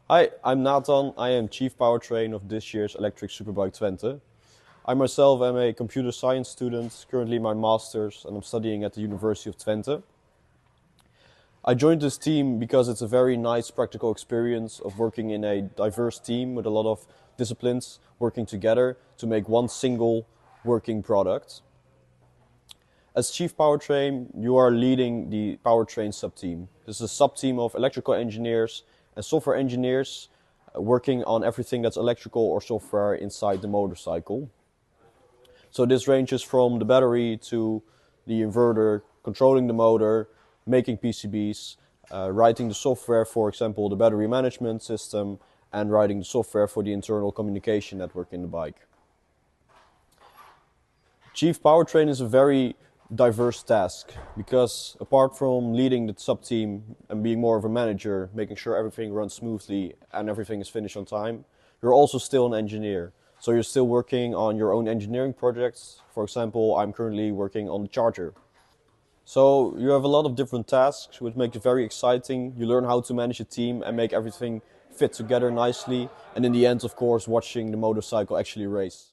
Hi, I'm Nathan. I am Chief Powertrain of this year's electric Superbike Twente. I myself am a computer science student, currently in my master's, and I'm studying at the University of Twente. I joined this team because it's a very nice practical experience of working in a diverse team with a lot of disciplines working together to make one single working product. As Chief Powertrain, you are leading the powertrain sub-team. This is a sub-team of electrical engineers and software engineers working on everything that's electrical or software inside the motorcycle. So this ranges from the battery to the inverter, controlling the motor, making PCBs, writing the software, for example, the battery management system, and writing the software for the internal communication network in the bike. Chief Powertrain is a very diverse task because apart from leading the sub team and being more of a manager, making sure everything runs smoothly and everything is finished on time, you're also still an engineer. So you're still working on your own engineering projects. For example, I'm currently working on the charger. So you have a lot of different tasks, which make it very exciting. You learn how to manage a team and make everything fit together nicely. And in the end, of course, watching the motorcycle actually race.